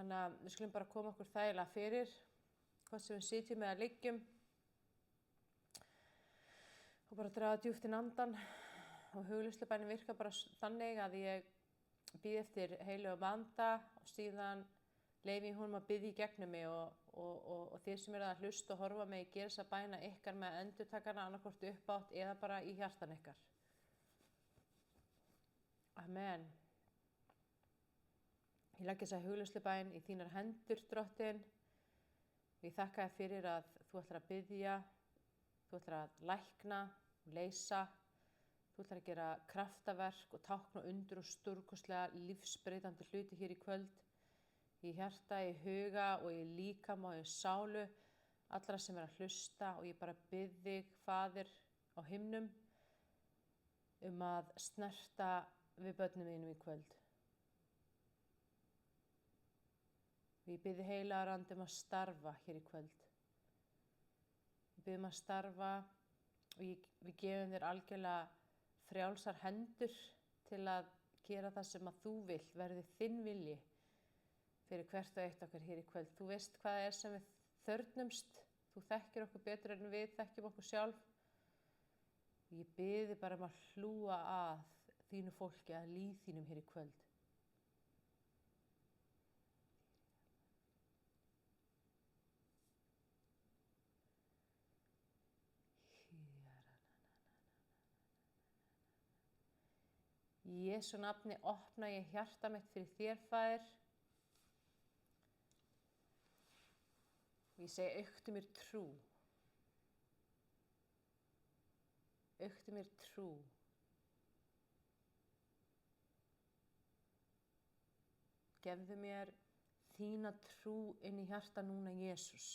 Þannig að við skulum bara koma okkur þægilega fyrir, hvort sem við sitjum eða liggjum. Og bara draga djúpt inn andan. Og hugleiðslubænin virkar bara þannig að ég bíð eftir heilögum anda og síðan leyfi honum að biðja í gegnum mig og þið sem eru að hlusta og horfa mig gera þessa bæna ykkar með endurtakana annarkvort uppátt eða bara í hjartan ykkar. Amen. Ég legg þessa hugleiðslubæn í þínar hendur, Drottinn. Ég þakka þér fyrir að þú ætlar að biðja, þú ætlar að lækna og leysa, þú ætlar að gera kraftaverk og tákna undur og stórkostlega lífsbreytandi hluti hér í kvöld. Í hjarta, í huga og í líkama og í sálu, allra sem að hlusta og ég bara bið þig, Faðir á himnum, að snerta við börnum þínum í kvöld. Ég bið heilagur andi að starfa hér í kvöld. Ég bið að starfa og við gefum þér algjörlega frjálsar hendur til að gera það sem að þú vill, verði þinn vilji fyrir hvert og eitt okkar hér í kvöld. Þú veist hvað það er sem við þörfnumst, þú þekkir okkur betur en við þekkjum okkur sjálf. Ég bið þig bara að hlúa að þínu fólki, að líð þínum hér í kvöld. Í Jesú nafni opna ég hjarta mitt fyrir þér, Faðir. Og ég segi, auktu mér trú. Auktu mér trú. Gefðu mér þína trú inn í hjarta núna, Jesús.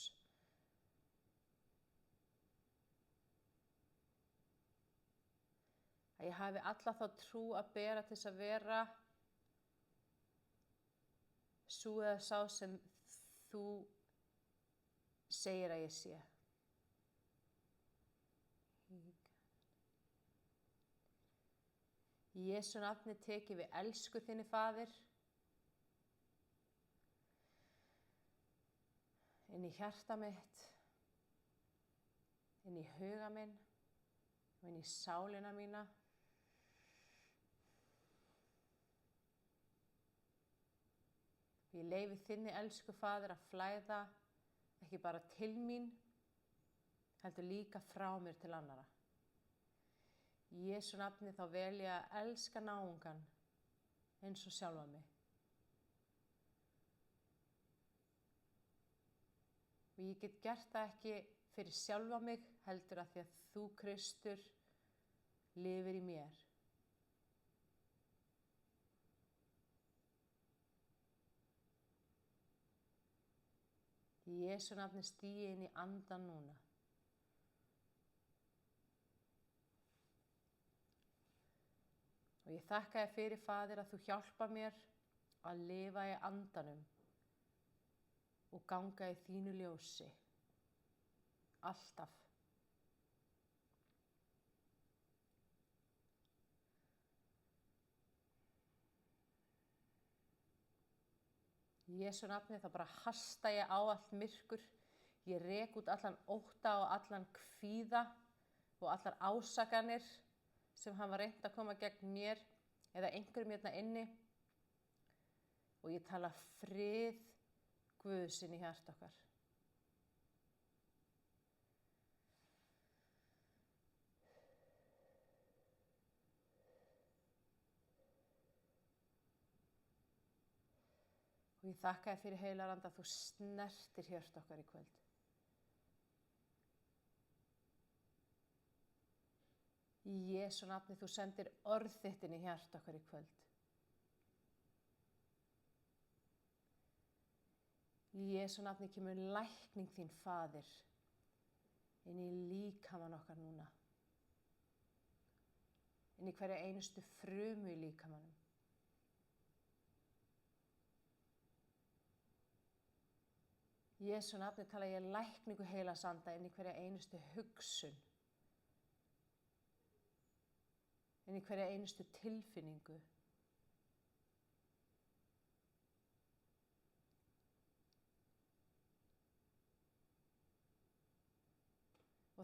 Að ég hafi alla þá trú að bera til þess að vera sú eða sá sem þú segir að ég sé. Í Jesú nafni teki við elsku þinni, Faðir, inn í hjarta mitt, inn í huga minn og inn í sálina mína. Ég leyfi þinni elsku, Faðir, að flæða ekki bara til mín, heldur líka frá mér til annara. Í Jesú nafni þá vel ég að elska náungan eins og sjálfa mig. Og ég get gert það ekki fyrir sjálfa mig, heldur að því að þú, Kristur, lifir í mér. Í Jesú nafni stíg ég inn í andan núna. Og ég þakka þér fyrir, Faðir, að þú hjálpa mér að lifa í andanum og ganga í þínu ljósi. Alltaf. Í Jesú nafni þá bara hasta ég á allt myrkur. Ég rek út allan ótta og allan kvíða og allar ásakanir sem hafa reynt að koma gegn mér eða einhverjum hérna inni. Og ég tala frið Guðs inn í hjarta okkar. Og ég þakka þér fyrir, heilagur andi, að þú snertir hjarta okkar í kvöld. Í Jesú nafni þú sendir orð þitt inn í hjarta okkar í kvöld. Í Jesú nafni kemur lækning þín, Faðir, inn í líkamann okkar núna. Inn í hverja einustu frumu í líkamanum. Í Jesú nafni tala ég lækningu heilags anda inn í hverja einustu hugsun. Inn í hverja einustu tilfinningu.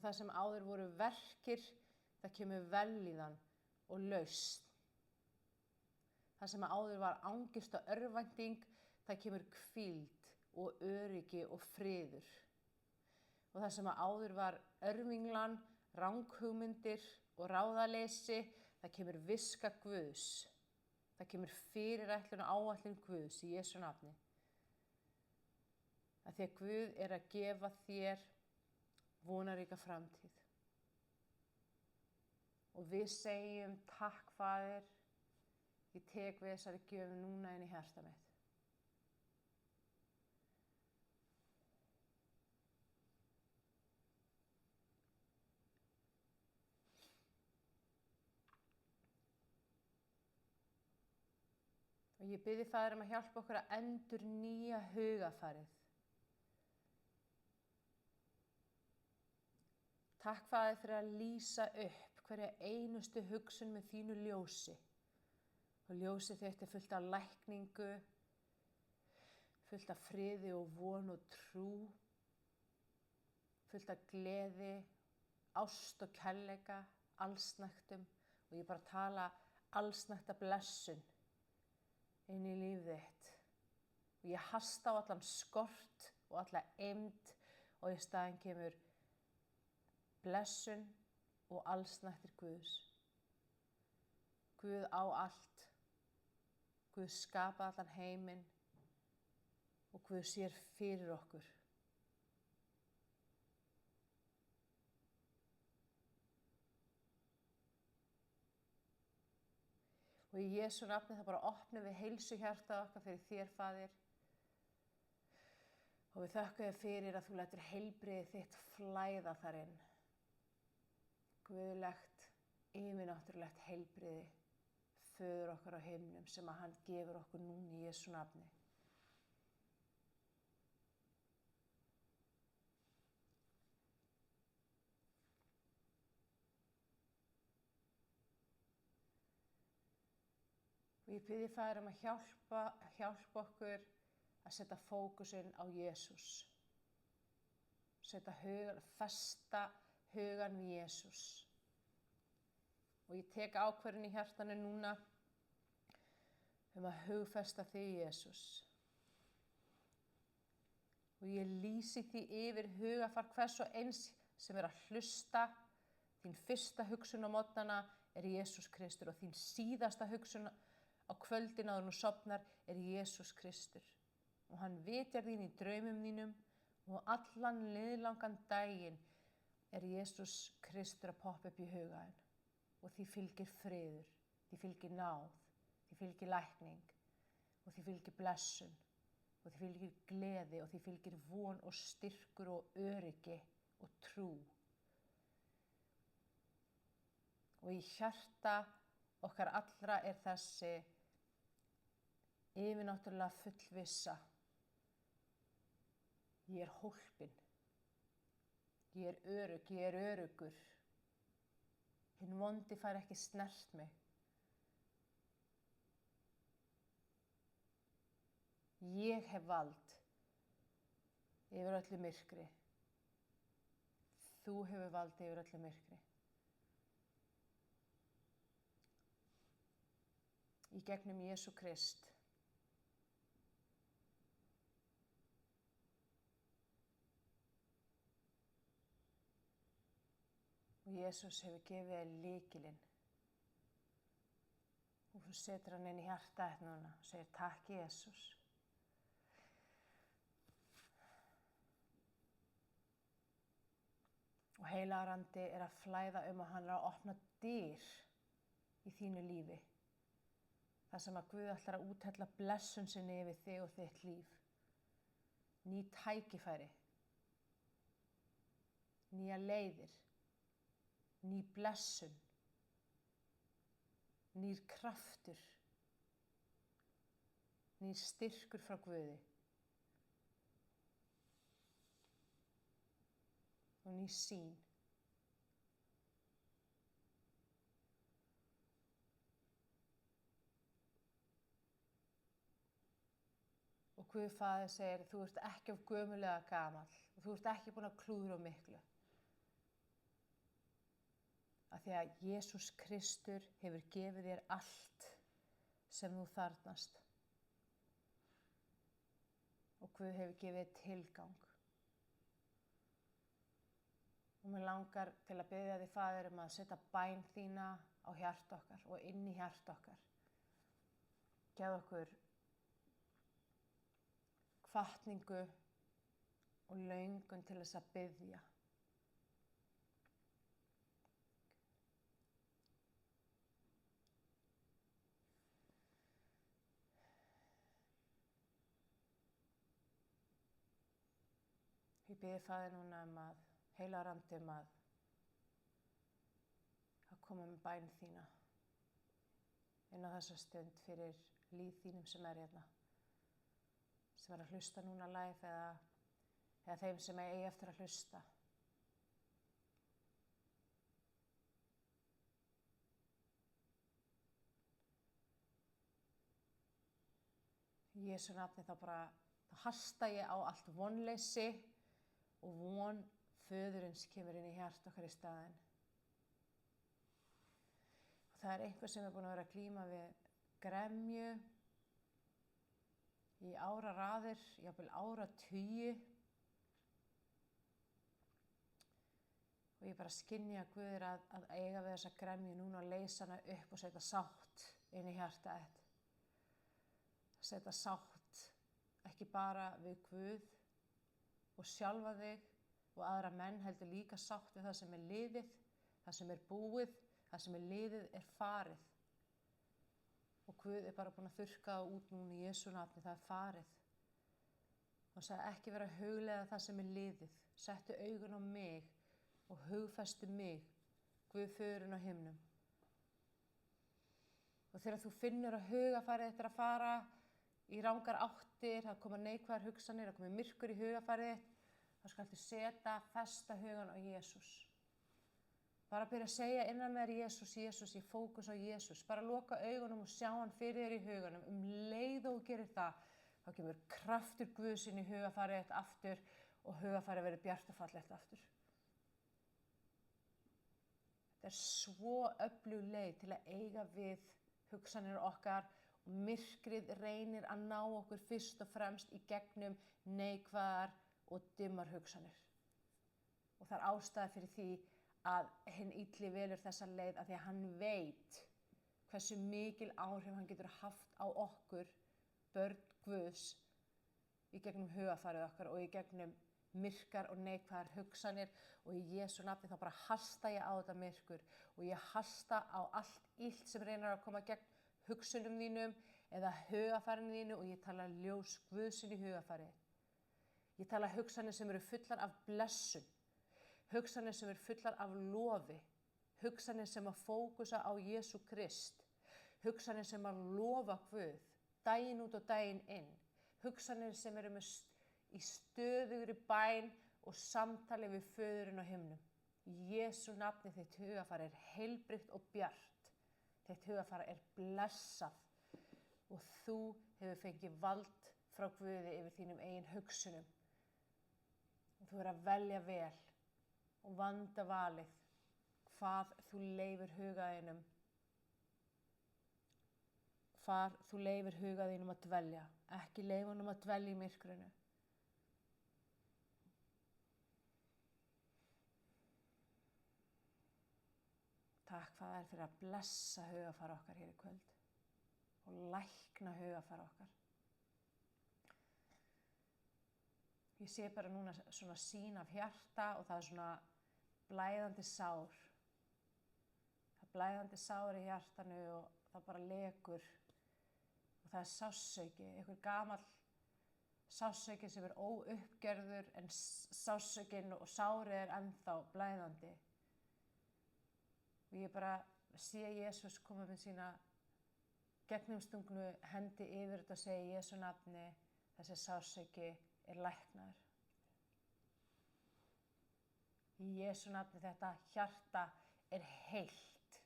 Og það sem áður voru verkir, það kemur vellíðan og lausn. Það sem áður var angist og örvænting, það kemur hvíld og öryggi og friður. Og það sem áður var örvinglan, ranghugmyndir og ráðaleysi, það kemur viska Guðs. Það kemur fyrirætlun og áætlun Guðs í Jesú nafni. Að því að Guð er að gefa þér vonaríka framtíð. Og við segjum takk Faðir, ég tek við þessari gjöf núna inn í hjarta mitt. Og ég biðji Faðir að hjálpa okkur að endurnýja hugarfarið. Takk Faðir fyrir að lýsa upp hverja einustu hugsun með þínu ljósi. Og ljósið þitt fullt af lækningu, fullt af friði og von og trú, fullt af gleði, ást og kærleika, allsnægtum. Og ég bara tala allsnægta blessun inn í líf þitt. Og ég hasta á allan skort og alla eymd og í staðinn kemur blessun og allsnægtir Guðs. Guð á allt. Guð skapaði allan heiminn og Guð sér fyrir okkur. Og í Jesú nafni það bara opnum við heilsuhjartað okkar fyrir þér, Faðir. Og við þökkum þér fyrir að þú lætur heilbrigði þitt flæða þar inn. Guðlegt, yfirnáttúrulegt heilbrigði, Föður okkar á himnum sem að hann gefur okkur núna í Jesú nafni. Og ég biðji Faðir að hjálpa okkur að setja fókusinn á Jesús. Festa hugan við Jesús. Og ég tek ákvörðun í hjartanu núna að hugfesta þig Jesús. Og ég lýsi því yfir hugafar hvers og eins sem að hlusta. Þín fyrsta hugsun á morgnana Jesús Kristur og þín síðasta hugsun á kvöldin áður en þú sofnar Jesús Kristur. Og hann vitjar þín í draumum þínum og allan liðlangan daginn Jesús Kristur að poppa upp í hugaðin. Og því fylgir friður, því fylgir náð, því fylgir lækning og því fylgir blessun og því fylgir gleði og því fylgir von og styrkur og öryggi og trú. Og í hjarta okkar allra þessi yfirnáttúrulega fullvissa. Ég hólpin, ég örugg, ég öruggur. Hinn vondi fær ekki snert mig. Ég hef vald yfir öllu myrkri. Þú hefur vald yfir öllu myrkri. Í gegnum Jesú Krist. Og Jesús hefur gefið þér lykilinn. Og þú setur hann inn í hjartað þitt núna og segir takk Jesús. Og heilagur andi að flæða og hann að opna dyr í þínu lífi. Það sem að Guð ætlar að úthella blessun sinni yfir þig og þitt líf. Ný tækifæri. Nýja leiðir. Ný blessun. Nýr kraftur. Nýr styrkur frá Guði. Og ný sýn. Og Guð Faðir segir, þú ert ekki of gömul eða gamall og þú ert ekki búin að klúðra of miklu. Af því að Jesús Kristur hefur gefið þér allt sem þú þarfnast. Og Guð hefur gefið þér tilgang. Og mér langar til að biðja þig, Faðir, að setja bæn þína á hjarta okkar og inn í hjarta okkar. Gefðu okkur hvatningu og löngun til þess að biðja. Ég biði Faðir núna að Heilagur Andi að koma með bæn þína inn á þessa stund fyrir líf þínum sem hérna, sem að hlusta núna live eða þeim sem eigi eftir að hlusta. Í Jesú nafni þá hasta ég á allt vonleysi og von Föðurins kemur inn í hjarta okkar í staðinn. Og það einhver sem búin að vera að glíma við gremju í áraraðir, jafnvel áratugi. Og ég skynja að Guð að eiga við þessa gremju núna og leysa hana upp og setja sátt inn í hjarta þitt. Setja sátt ekki bara við Guð og sjálfa þig og aðra menn, heldur líka sátt við það sem liðið, það sem búið, það sem liðið farið. Og Guð búin að þurrka það út núna í Jesú nafni, það farið. Og hann sagði ekki vera að hugleiða það sem liðið. Settu augun á mig og hugfestu mig, Guð Föðurinn á himnum. Og þegar þú finnur að hugarfarið þitt að fara í rangar áttir, það koma neikvæðar hugsanir, það koma myrkur í hugarfarið þitt, þá skaltu festa hugan á Jesús. Bara byrja að segja innan með þér Jesús, Jesús, ég fókus á Jesús. Bara loka augunum og sjá hann fyrir þér í huganum. Leið og þú gerir það, þá kemur kraftur Guðs inn í hugarfarið þitt aftur og hugarfarið verður bjart og fallegt aftur. Þetta svo öflug leið til að eiga við hugsanir okkar og myrkrið reynir að ná okkur fyrst og fremst í gegnum neikvæðar og dimmar hugsanir. Og það ástæða fyrir því að hinn illi velur þessa leið af því að hann veit hversu mikil áhrif hann getur haft á okkur, börn Guðs, í gegnum hugarfarið okkar og í gegnum myrkar og neikvæðar hugsanir. Og í Jesú nafni þá hasta ég á þetta myrkur og ég hasta á allt illt sem reynir að koma gegn hugsunum þínum eða hugarfarinu þínu og ég tala ljós Guðsinn í hugarfarið. Ég tala hugsanir sem fullar af blessun, hugsanir sem fullar af lofi, hugsanir sem fókusa á Jesú Krist, hugsanir sem lofa Guð, daginn út og daginn inn, hugsanir sem í stöðugri bæn og samtali við Föðurinn á himnum. Í Jesú nafni þitt hugarfar heilbrigt og bjart, þitt hugarfar blessað og þú hefur fengið vald frá Guði yfir þínum eigin hugsunum. Og þú að velja vel og vanda valið hvað þú leyfir hugaðinum, hvar þú leyfir hugaðinum að dvelja, ekki leyfa honum að dvelja í myrkrinu. Takk Faðir fyrir að blessa hugarfar okkar hér í kvöld og lækna hugarfar okkar. Ég sé bara núna svona sýn af hjarta og það svona blæðandi sár. Það blæðandi sár í hjartanu og það bara lekur og það sársauki, einhver gamall sársauki sem óuppgerður en sársaukinn og sárið ennþá blæðandi. Og ég bara sé Jesús koma með sína gegnumstungnu hendi yfir þetta og segja í Jesú nafni þessi sársauki læknaður. Í Jesú nafni þetta hjarta heilt.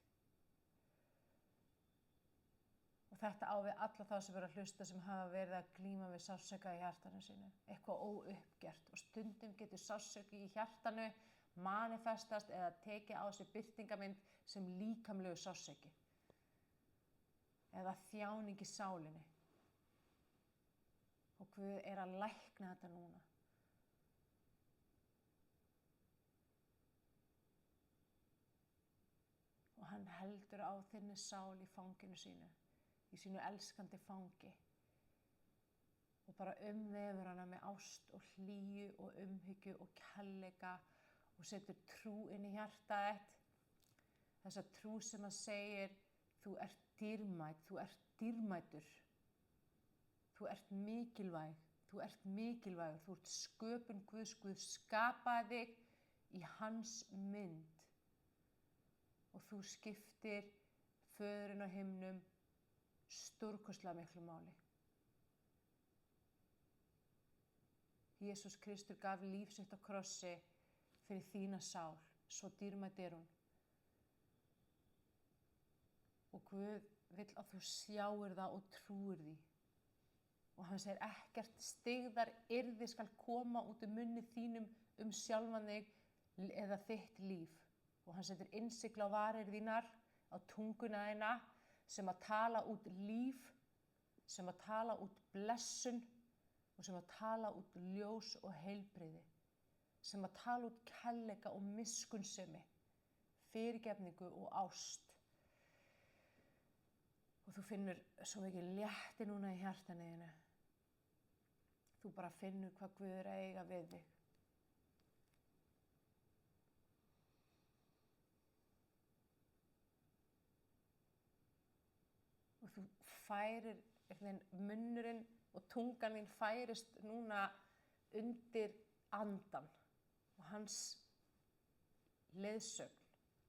Og þetta á við alla þá sem eru að hlusta sem hafa verið að glíma við sársauka í hjartanu sínu. Eitthvað óuppgert og stundum getur sársauki í hjartanu manifestast eða tekið á sig birtingarmynd sem líkamlegu sársauki eða þjáning í sálinni. Og Guð að lækna þetta núna. Og hann heldur á þinni sál í fanginu sínu, í sínu elskandi fangi. Og bara umvefur hana með ást og hlýju og umhyggju og kærleika og setur trú inn í hjartað þitt. Þessa trú sem að segir, þú ert dýrmæt, þú ert dýrmætur. Þú ert mikilvæg, þú ert mikilvægur, þú ert sköpun Guðs, Guð skapaði þig í hans mynd. Og þú skiptir Föðurinn á himnum stórkostlega miklu máli. Jesús Kristur gaf líf sitt á krossi fyrir þína sál, svo dýrmæt hún. Og Guð vill að þú sjáir það og trúir því. Og hann segir ekkert styggðaryrði skal koma út munni þínum sjálfan þig eða þitt líf. Og hann setur innsigli á varir þínar, á tunguna þína, sem að tala út líf, sem að tala út blessun og sem að tala út ljós og heilbrigði, sem að tala út kærleika og miskunnsemi, fyrirgefningu og ást. Og þú finnur svo mikið létti núna í hjartanu þínu. Þú bara finnur hvað Guð að eiga við þig. Og þú færir, munnurinn og tungan þín færist núna undir andan og hans leiðsögn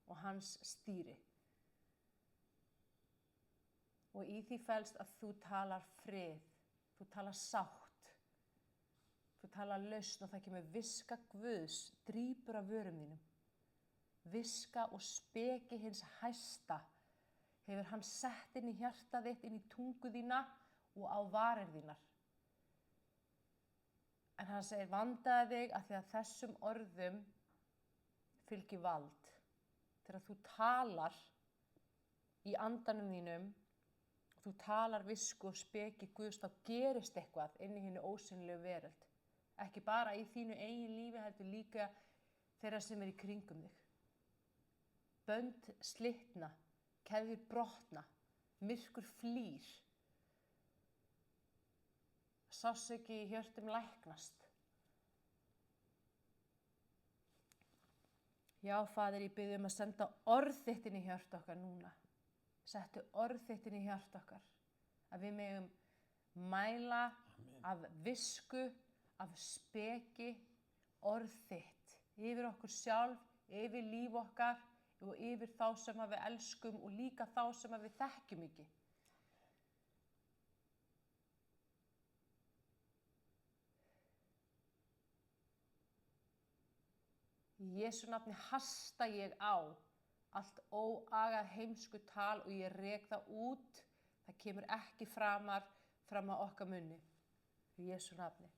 og hans stýri. Og í því felst að þú talar frið, þú talar sátt, þú talar lausn og það kemur viska Guðs, drýpur af vörum þínum. Viska og speki hins hæsta hefur hann sett inn í hjartað þitt, inn í tungu þína og á varir þínar. En hann segir, vandaðu þig af því að þessum orðum fylgir vald. Þegar þú talar í andanum þínum, þú talar visku og speki Guðs, þá gerist eitthvað inn í hinni ósýnilegu veröld. Ekki bara í þínu eigin lífi, heldur líka þeirra sem í kringum þig. Bönd slitna, keðjur brotna, myrkur flýr. Sársauki í hjörtum læknast. Já, Faðir, ég bið að senda orð þitt inn í hjört okkar núna. Settu orð þitt inn í hjört okkar. Að við megum mæla af visku, af speki, orð þitt. Yfir okkur sjálf, yfir líf okkar og yfir þá sem við elskum og líka þá sem við þekkjum ekki. Í Jesú nafni hasta ég á allt óagað heimsku tal og ég rek það út. Það kemur ekki fram að okkar munni. Í Jesú nafni.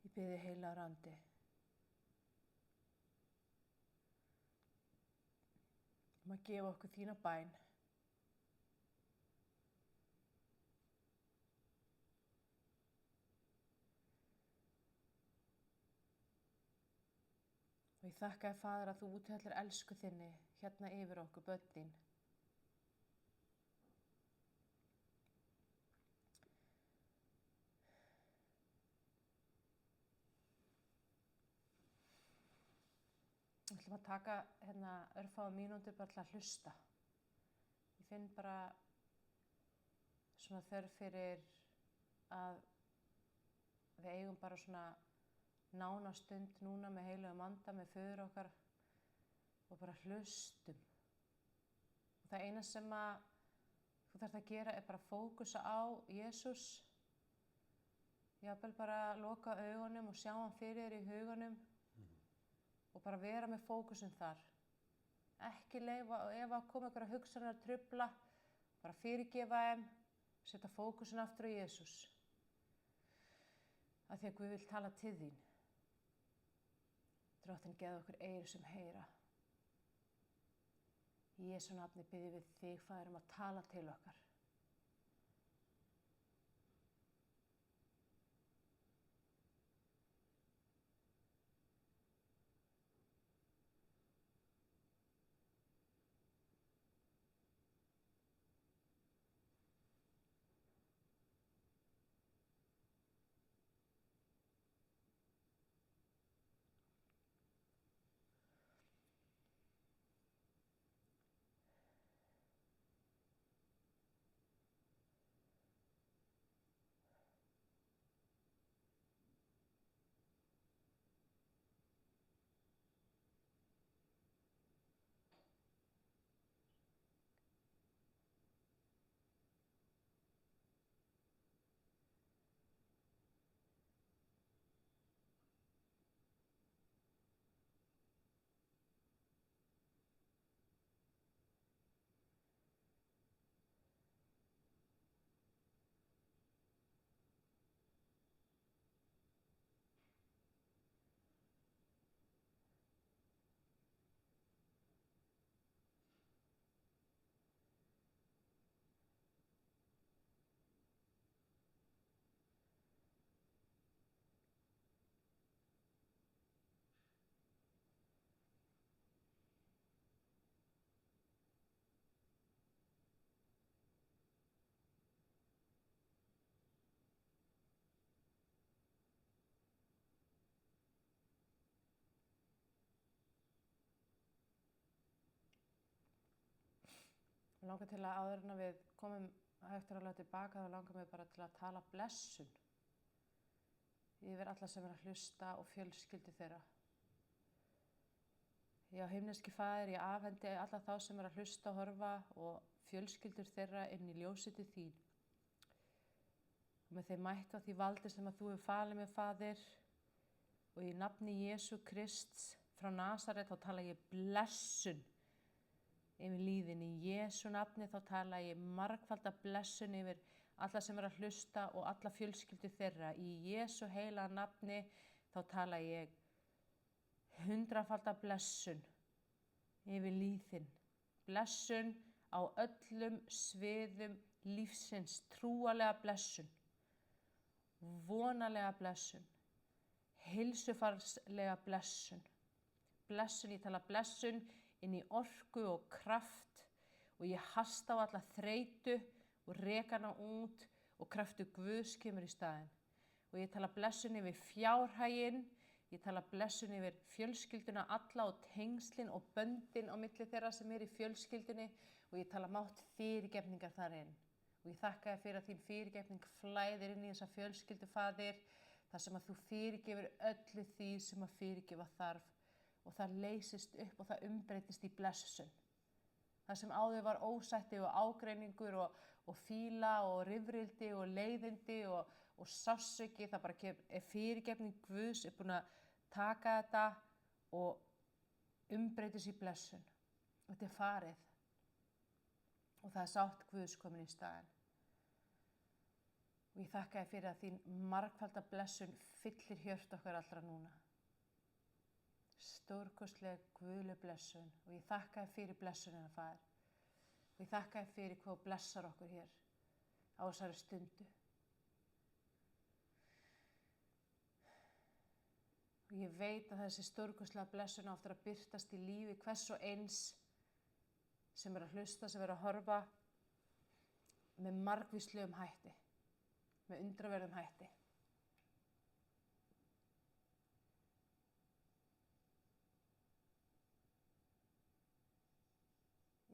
Ég bið þig, heilagur andi. Að gefa okkur þína bæn. Og ég þakka þér, Faðir, að þú úthellir elsku þinni hérna yfir okkur, börn þín. Við ætlum að taka örfáar mínútur bara til að hlusta. Ég finn bara svona þörf fyrir að við eigum bara svona nána stund núna með heilugum anda, með föður okkar og bara hlustum. Og það eina sem að þú þarft að gera er bara fókusa á Jesús. Jafnvel bara loka augunum og sjá hann fyrir þér í huganum. Og bara vera með fókusinn þar. Ekki leyfa og ef að koma einhverja hugsanir að trufla, bara fyrirgefa þeim, setja fókusin aftur á Jesús. Af því að Guð vill tala til þín. Drottinn gefi okkur eyru sem heyra. Í Jesú nafni biðjum við þig, Faðir, að tala til okkar. Mér langar til að áður en við komum eftir að láta tilbaka, þá langar mér bara til að tala blessun yfir alla sem að hlusta og fjölskyldu þeirra. Já, himneski Faðir, ég afhendi alla þá sem að hlusta og horfa og fjölskyldur þeirra inn í ljósið til þín. Og með þeim mættu að því valdi sem að þú hefur falið mér, Faðir, og í nafni Jesú Krists frá Nasaret þá tala ég blessun yfir líðin. Í Jesú nafni þá tala ég margfalda blessun yfir alla sem að hlusta og alla fjölskyldu þeirra. Í Jesú heila nafni þá tala ég 100-falda blessun yfir líðin. Blessun á öllum sviðum lífsins, trúalega blessun, vonalega blessun, heilsufarslega blessun. Blessun, ég tala blessun inn í orku og kraft og ég hasta á alla þreytu og reka hana út og kraftur Guðs kemur í staðinn. Og ég tala blessun yfir fjárhaginn, ég tala blessun yfir fjölskylduna alla og tengslin og böndin á milli þeirra sem í fjölskyldunni og ég tala mátt fyrirgefningar þar inn. Og ég þakka þér fyrir að þín fyrirgefning flæðir inn í þessa fjölskyldu, Faðir, þar sem að þú fyrirgefur öllu því sem að fyrirgefa þarf og það leysist upp og það umbreytist í blessun. Það sem áður var ósætti og ágreiningur og fíla og rifrildi og leiðindi og sársauki, það bara er fyrirgefning Guðs er búin að taka þetta og umbreytist í blessun. Þetta er farið og það er sátt Guðs komin í staðinn. Og ég þakka þér fyrir að þín margfalda blessun fyllir hjört okkar allra núna. Stórkostleg guðleg blessun og ég þakka þér fyrir blessunina, Faðir. Og ég þakka þér fyrir hvað blessar okkur hér á þessari stundu. Og ég veit að þessi stórkostlega blessun áttur að birtast í lífi hvers og eins sem að hlusta, sem að horfa með margvíslegum hætti, með undraverðum hætti.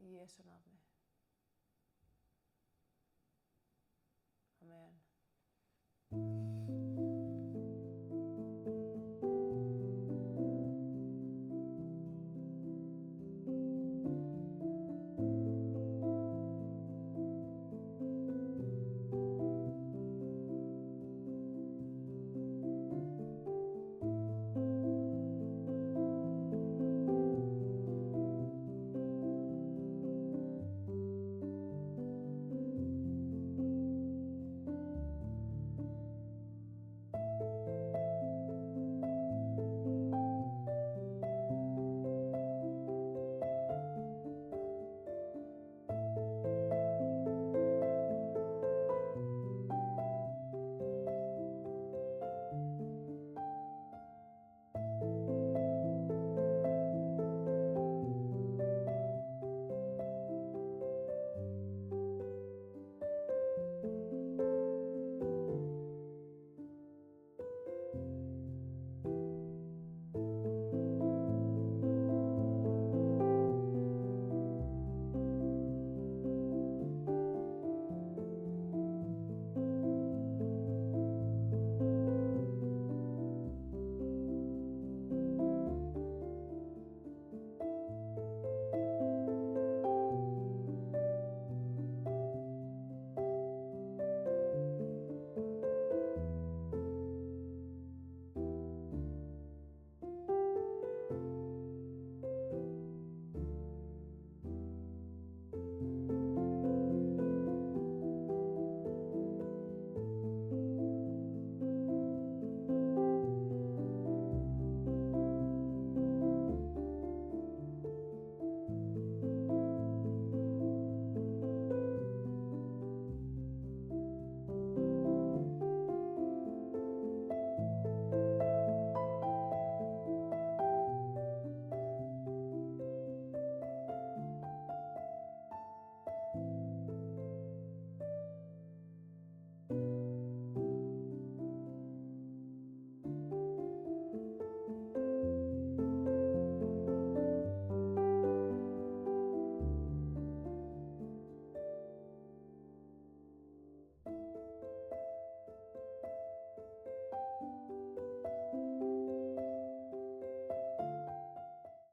Í Jesú nafni.